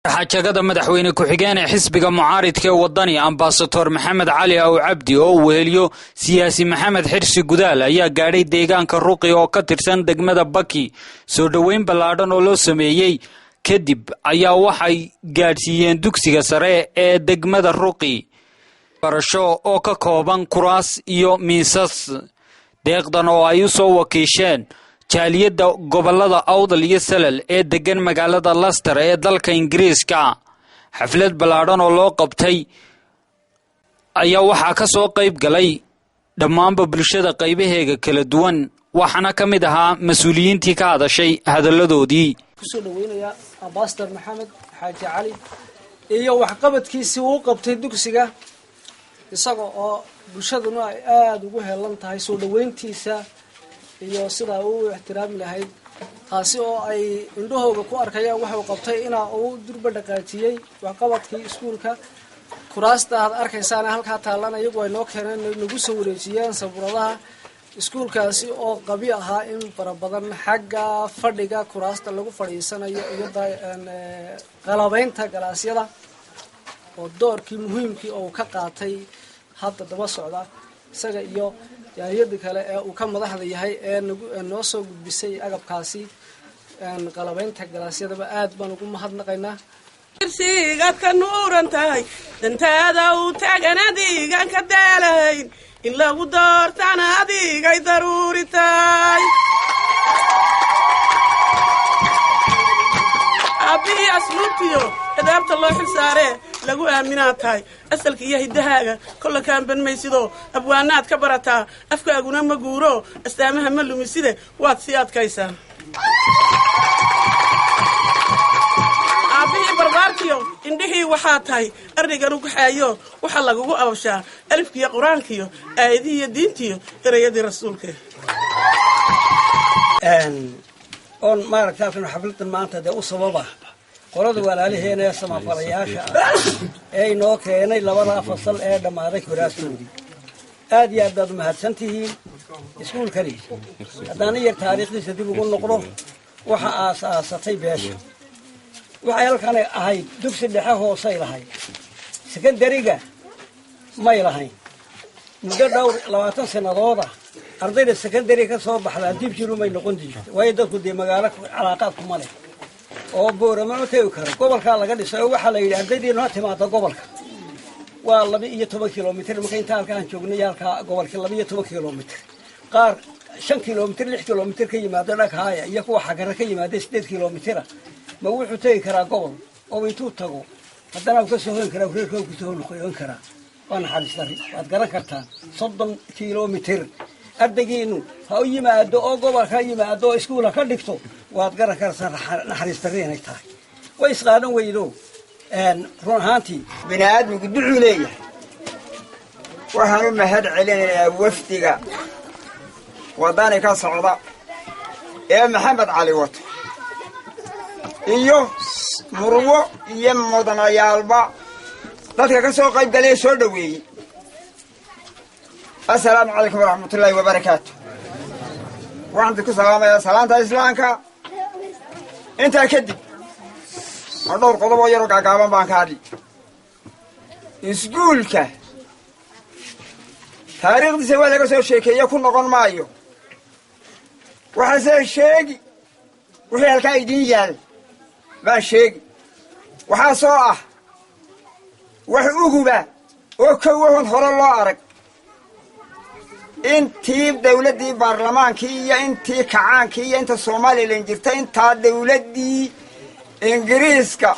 xajagada madaxweyne ku-xigeen ee xisbiga mucaaridka ee wadani ambasador maxamed cali aw cabdi oo uu weheliyo siyaasi maxamed xirsi gudaal ayaa gaadhay deegaanka ruqi oo ka tirsan degmada baki soo dhoweyn ballaadhan oo loo sameeyey kadib ayaa waxay gaadhsiiyeen dugsiga sare ee degmada ruqi barasho oo ka kooban kuraas iyo miisas deeqdan oo ay u soo wakiisheen jaaliyada gobolada awdal iyo salal ee degan magaalada Leicester ee dalka Ingiriiska xaflad ballaadhan oo loo qabtay ayaa waxa ka soo qayb galay dhammaan bulshada qaybaheega kala duwan waxana kamid ahaa mas'uuliyiintii ka hadashay hadaladoodii kusoo dhaweynaya ambassador maxamed xaaji cali iyo wax qabadkiisii uu qabtay dugsiga isaga oo bulshaduna ay aad ugu heelan tahay soo dhaweyntiisa iyo sida uu ixtiraam lahayd taasi oo ay indhahooda ku arkayaan waxa uu qabtay uu durba dhaqaajiyay wax qabadkii iskuulka kuraasta aad arkaysaan halka taalan ayagu ay noo keeneen nagu soo wareejiyeen sabradaha iskuulkaasi oo qabi ahaa in farabadan xagga fadhiga kuraasta lagu fadhiisanayo iyo qalabaynta galaasyada oo doorkii muhiimkii oo ka qaatay hadda daba socda isaga iyo jaaliyada kale ee uu ka madaxda yahay ee noo soo gudbisay agabkaasi qalabaynta galaasyadaba aad baan ugu mahadnaqaynaa irsiga ka nuurantahay dantaada uu taagan adigan ka daalayn in lagu doortana adigay daruuri tahay abii asluubtiyo adaabta loo xilsaaree lagu aaminaa tahay asalka iyo hidahaaga kolla kaanban maysidoo abwaanaad ka barataa afkaaguna ma guuro astaamaha ma lumiside waad sii adkaysaa aabihii barbaarkiyo indhihii waxaa tahay arrigan u kaxaayo waxaa lagugu ababshaa alifkiiyo qur-aankiyo aayadihi iyo diintiyo erayadii rasuulka oon maaragta halkan xafladan maanta dee u sababa qolada walaalaheena ee samafalayaasha ee inoo keenay labada fasal ee dhammaaday kuraastoodii aad iyo aad baad umahadsan tihiin iskuulkani haddaan yar taariikhdiisa dib ugu noqdo waxa aasaasatay beesha waxay halkan ahayd dugsi dhexe hoosay lahayd sekondariga may lahayn muddo dhowr 20 sanadooda ardayda secondary ka soo baxdaa dib jirumay noqon jirtay way dadku dee magaalo calaaqaad kuma leh oo boorama u taagi karo gobolka laga dhisay waxa la yiri ardaydeena timaada gobolka waa 12 kilomitir marka inta halkaan joognay halka gobolka 12 kilomitir qaar 5 kilomitir 6 kilomitir ka yimaado dhaqaaya iyo kuwa xagara ka yimaado 8 kilomitir ma wuxuu taagi karaa gobol oo intuu tago haddana ka soo hoyn karaa reerkooda ku soo noqon karaa waan xariistay waad garan kartaa 30 kilomitir ardaygeenu ha u yimaado oo gobolka yimaado iskuulka ka dhigto waad garan kartaa naxariistareen ay tahay way isqaadan weydo run ahaantii binaadmigu duxuu leeyahay waxaan u mahad celinayaa wafdiga wadani ka socda ee maxamed cali wato iyo murwo iyo mudanayaalba dadka ka soo qayb galay soo dhaweeyay السلام عليكم ورحمة الله وبركاته وعندكم سلام يا سلامة إسلامك أنت أكيد أدور قضبة يروق عقابان بانكاري إسقولك تاريخ دي سوى لك سوى شيكي يكون نقون مايو وحسن الشيكي وحي الكايدين يال بان الشيكي وحاسوه وحي أقوبة وكوهن خور الله أرك intii dawladii baarlamaankii iyo intii kacaankii iyo inta Soomaaliland jirtay inta dawladii Ingiriiska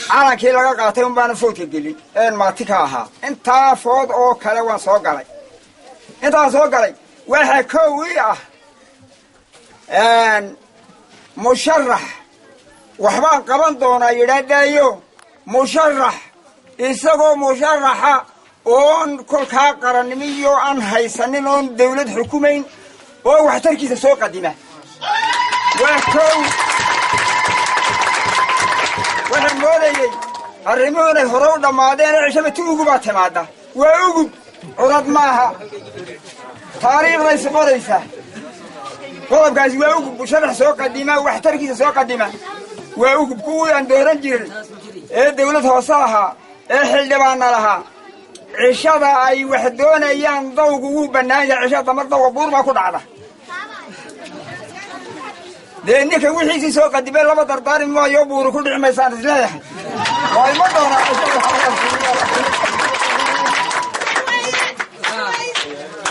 calankii laga qaatay baan foodka gelin maatika ahaa inta food oo kale waan soo galay waxa koowi ah musharax waxbaan qaban doonaa yiraahdayo musharax isagoo musharaxa oon kolkaa qarannimiyo aan haysanin oon dawlad xukumayn oo waxtarkiisa soo qadima waxaan moodayay arrimuhunay hore u dhammaadeen cishaba ugu baa timaada waa ugub curad maaha taariikhday qoraysaa qodobkaasi waa ugub musharax soo qadima waxtarkiisa soo qadima waa ugub kuwii aan dooran jirin دولة وصلها حلبان لها عشاء أي وحدون أيام ضوء بناية عشاء مرضى وبور ما كل عضه لأنك وحيسي سوق الدبل لما ترطاري ما يبور كل عما يصير زلايا واي ما دورا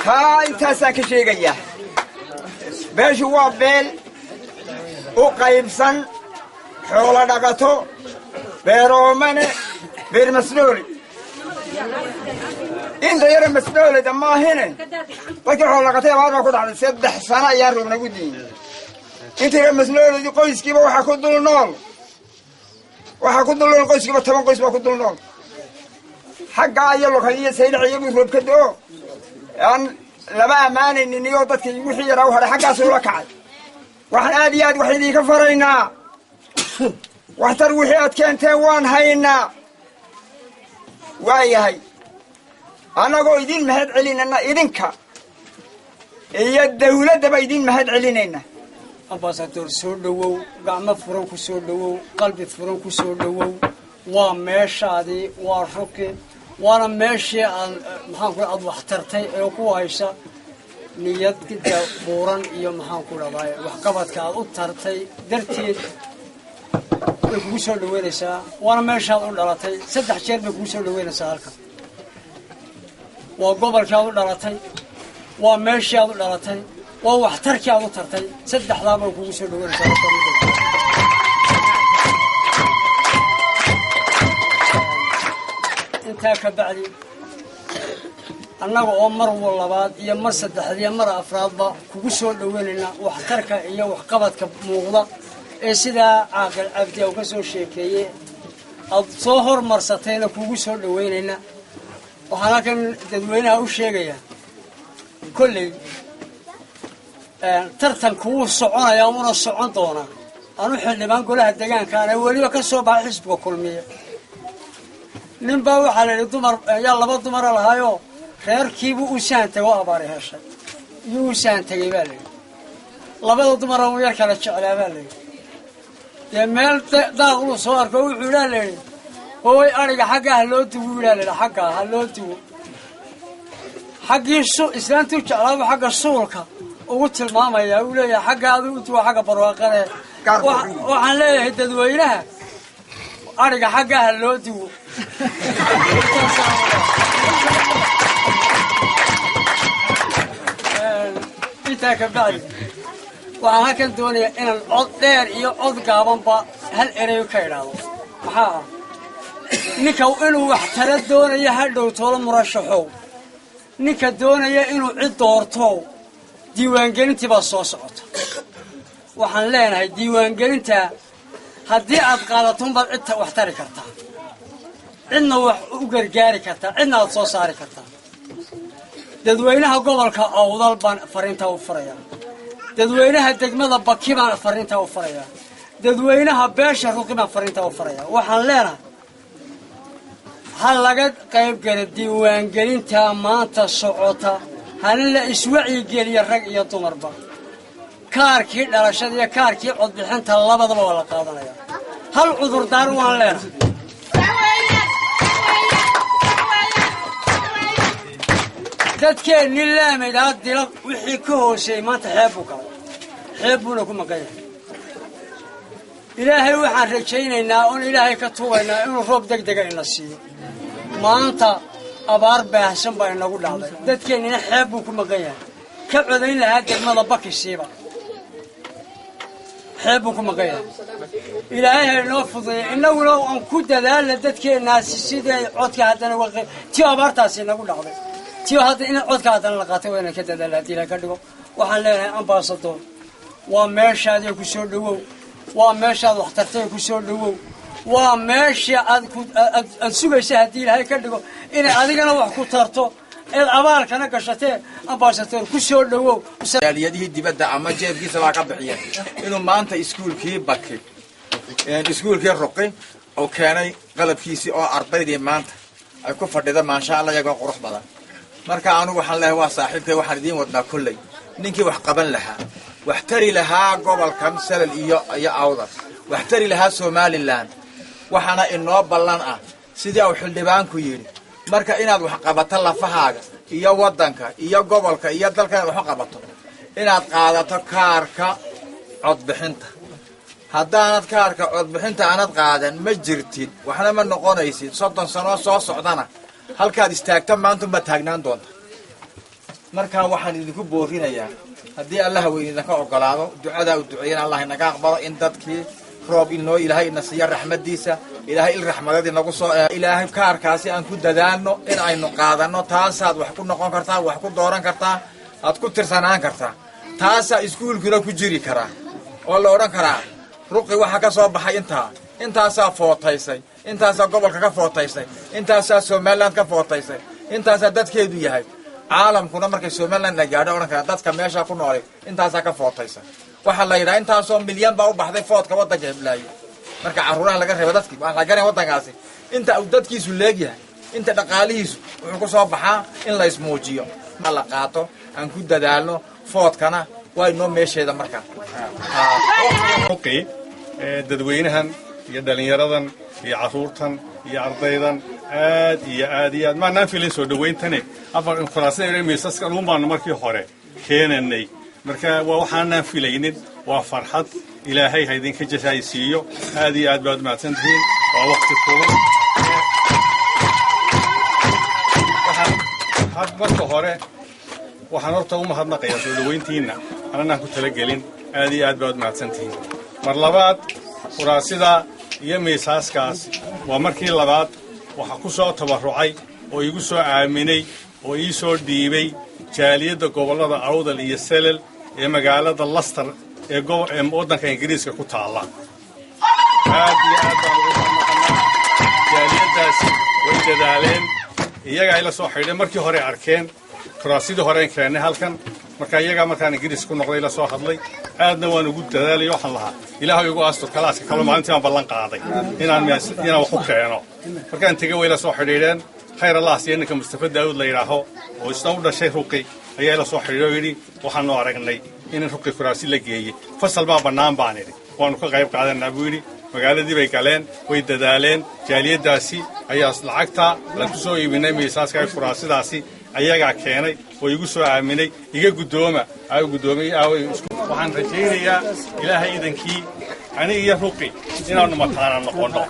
هاي تاسك شيء جيا باش هو بيل وقيبسن حول دقته بيرومنه بير مسلولي إنت يا مسلولي ده ما هنا لكن حول دقته ما راح كده على 6 سنة يا رب نقولين أنت يا مسلولي دي قيس كيف وحكود له نول وحكود له قيس كيف 8 قيس وحكود له نول حق عيال خليه سيد عيال يروح كده يعني لما أمان إني نيوتك يوحي يروح على حق أسوأ كعد وحنا آديات وحيدي كفرينا واحتر وحيات كانت وان هينا واي هاي أنا قو يدين مهد علينا أنا إذنك إيا الدولة دبا يدين مهد علينا أمباسادور سودو قام فرنكو سودو قلبي فرنكو سودو وماشادي وارفكي وانا ماشي maxaan ku ad wax tartay ee ku haysa niyad kida buuran iyo maxaan ku leedahay wax qabadka aad u tartay darteed way kugu soo dhaweynaysaa waana meeshaad u dhalatay 3 jeer bay kugu soo dhaweynaysaa halkan waa gobolkaad u dhalatay waa meeshaad u dhalatay waa wax tarkii aad u tartay 3 bay kugu soo dhaweynaysaa تاك بعدي أنا وعمر واللباد يا مر سدح يا مر أفراد با كوسول دويننا وحترك يا وحقبتك موضة سيدا عاقل عبدي أو كسر شيكية الظهر مرستين كوسول دويننا وحلاكن دوينها وشيكية كل ترتن كوس صعنا يا مر الصعون طونا أنا حل ما نقولها الدجان كان أولي وكسر بعد حسب وكل مية نبى وحلا الدمر يلا بالدمر الهايو خير كيبو وسانته وأباري هالشيء يوسانته يبالي لبض الدمر ويركل الشعر يبالي يمال داخلوا صور كوي حلالي هو أرجع حقه هلوتو ولا حقه هلوتو حقي السوق إسلام ترجع حق السوق وقلت الماما يا ولا حق هذا وحق برواقه وحنا هددوينها أرجع حقه هلوتو intaa بعد waxaan kan doonayaa inaan cod dheer iyo cod gaabanba hal ereyo ka idhaahdo maxaa ninka inuu wax tara doonaya hadhow tolo murashaxow ninka doonaya inuu cid doorto diiwaangelintii baa soo socota waxaan leenahay diiwaangelinta haddii aad qaadato baad cid wax tari kartaa cidna wax u gargaari kartaa cidna aad soo saari kartaa dadweynaha gobolka awdal baan fariinta u farayaa dadweynaha degmada Baki baan fariinta u farayaa dadweynaha beesha Ruqi baan fariinta u farayaa waxaan leenahay hal laga qayb gala diiwaangelinta maanta socota hal la iswacyi geliya rag iyo dumarba kaarkii dhalashada iyo kaarkii cod bixinta labadaba waa la qaadanaya hal cudur daar waan leenahay dadkeen nilaamay dila wixii ka hoosay maanta xeebuna ku maqan ilaahay waxaan rajaynaynaa oo ilaahay ka tuubaynaa inuu roob degdeg ah ina siiyo maanta abaar baahsan baa inagu dhacday dadkeenina xeebu ku maqan yahay ka codayn lahaa degmada Baki siiba xeebu ku maqan yahay ilaahay noo fududeeyay inaguna aan ku dadaalna dadkeena sidii codka hadana waqti tii abaartaasi inagu dhacday تيو هذا إن عود كذا لقاته وين كذا دلالتي لك كذا وحنا أمباسطور وماشى يكسر دو وماشى واحترت يكسر دو وماشى السوق شهدي هاي كذا إن هذا كنا وحكوترتو الأبار كنا كشته أمباسطور كسر دو يديه دي بدأ أما جاب كيس لا كبحية إنه ما أنت إسكول كي بكي يعني إسكول كي رقي أو كان قلب كيسي أو أربعة دي ما أنت أكو فردة ما شاء الله يقع قرح بدن marka anu waxaan leeyahay waa saaxiibkay waxaan idin wadnaa kullay ninkii wax qaban lahaa wax tari lahaa gobolka Salal iyo Awdal wax tari lahaa Somaliland waxaana inoo ballan ah sidii uu xildhibaanku yidhi marka inaad wax qabato lafahaaga iyo waddanka iyo gobolka iyo dalka inaad wax qabato inaad qaadato kaarka codbixinta haddaanad kaarka codbixinta aanad qaadan ma jirtid waxna ma noqonaysid 30 sano soo socdana halkaad istaagta maanta ma taagnaan doonta markaa waxaan idinku boorinayaa haddii allah weyn idinka ogolaado ducada uu duceeyana allah inaga aqbalo in dadkii roob inoo ilaahay ina siiyo raxmadiisa ilaahay il raxmadadii nagu soo ilaahay kaarkaasi aan ku dadaano in aynu qaadano taasaad wax ku noqon kartaa wax ku dooran kartaa aad ku tirsanaan kartaa taasaa iskuulkuna ku jiri karaa oo la odhan karaa ruqi waxa ka soo baxay intaasaa footaysay intaasaa gobolka ka footaysay intaasaa Somaliland ka footaysay intaasaa dadkeedu yahay caalamkuna markay Somaliland la gaadho odhan kara dadka meesha ku nool intaasaa ka footaysay waxa la yiraahdaa intaasoo milyan baa u baxday foodka waddanka Hiblaayo marka caruuraha laga reebo dadkii waxa la garan waddankaasi inta uu dadkiisu leegyahay inta dhaqaalihiisu wuxuu ku soo baxaa in la ismoojiyo ma la qaato aan ku dadaalno foodkana waa inoo meesheeda markaa dadweynahan iyo dhalinyaradan iyo caruurtan iyo ardaydan aad maanaan filin soo dhawayntane afar infraasada miisaska umaan markii hore keenanay marka waxaanaan filaynin waa farxad ilaahay ha idinka jasaaysiiyo aad baad mahadsantihiin waa waqti kulul marka hore waxaan horta u mahadnaqayaa soo dhawayntiinna ananaan ku talagelin aad baad mahadsantihiin mar labaad kuraasida iyo miisaaskaas waa markii labaad waxa ku soo tabarucay oo igu soo aaminay oo ii soo dhiibay jaaliyadda gobollada Awdal iyo Selel ee magaalada Leicester ee waddanka Ingiriiska ku taala aad baan ugu mahadnaqaynaa jaaliyaddaasi way dadaaleen iyaga ay la soo xidhay markii hore arkeen kuraasidii hore keenay halkan marka iyaga markaan Ingiriis ku noqday la soo hadlay aadna waan ugu dadaalay waxaan lahaa ilaahay ugu aasto kalaaska kala maalintii aan ballan qaaday inaan wax ku keeno markaan tagay way la soo xidhiidheen khayr Allah siinka Mustafa Daawud la yiraahdo oo isna u dhashay ruqi ayaa la soo xidhiidhay yiri waxaan noo aragnay in ruqi kuraasi la geeyay fasal baa banaan baan yiri waanu ka qayb qaadanaa buu yiri magaaladii bay galeen way dadaaleen jaaliyadaasi ayaa lacagta la soo iibinay miisaaska kuraasidaasi ayaga keenay oo igu soo aaminay iga gudooma waxaan rajaynayaa ilaahay idankii ani iyo ruqi inaanu mataanaan noqono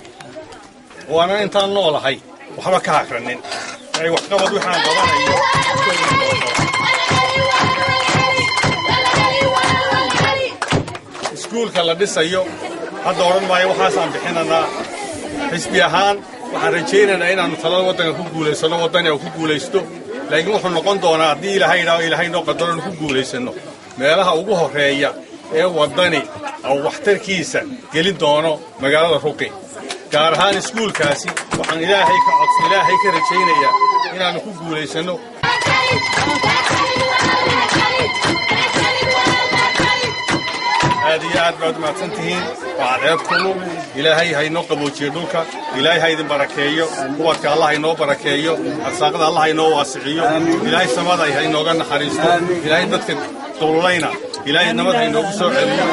oo aan intaan noolahay waxba ka hakranin ay wax qabad waxaan qabanayo iskuulka la dhisayo hadda oran maayo waxaasaan bixinanaa xisbi ahaan waxaan rajaynaynaa inaanu talada waddanka ku guulaysano waddani ku guulaysto laakiin wuxuu noqon doonaa haddii ilaahay noo qadaro ku guulaysano meelaha ugu horeeya ee waddani oo waxtarkiisa gelin doono magaalada ruqi gaar ahaan iskuulkaasi waxaan ilaahay ka rajaynayaa inaanu ku guulaysano aad baad mahadsantihiin waa ceeb kulul ilaahay ha inoo qaboojiyo dhulka ilaahay ha idin barakeeyo kuwadka Allah ha inoo barakeeyo arsaaqada Allah ha inoo waasiciyo ilaahay samada ha inooga naxariisto ilaahay dadka dowladayna ilaahay nabad ha inoogu soo celiyo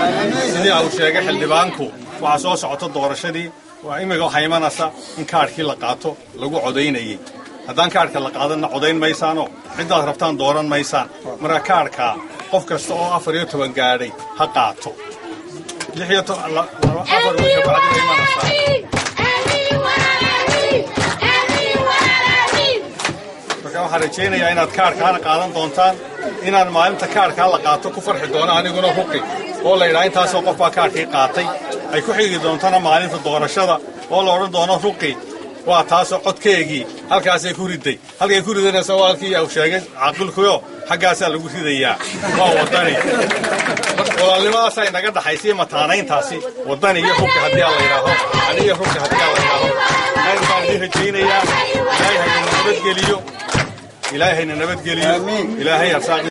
sidii uu sheegay xildhibaanku waxa soo socota doorashadii waa imiga waxa imanaysa in kaarkii la qaato lagu codeynayay haddaan kaarka la qaadanna codeyn maysaano cidaad rabtaan dooran maysaan marka kaarka qof kasta oo 14 gaadhay ha qaato waxaan rajaynayaa inaad kaarkaana qaadan doontaan inaan maalinta kaarkaa la qaato ku farxi doono aniguna ruqi oo la yidhaha intaasoo qof baa kaarkii qaatay ay ku xigi doontana maalinta doorashada oo la odhan doono ruqi waa taasoo codkeegii halkaasay ku riday halkay ku ridanaysa waa halkii uu sheegay caaqilkuyo xaggaasaa lagu ridayaa waa waddani walaalnimadaas ay naga dhaxaysay mataanayntaasi waddani iyo ruqi haddii la yidhaaho aniga ruqi haddii la yidhaaho ayaan idin rajaynayaa ilaahay hayna nabadgeliyo ilaahay arsaaq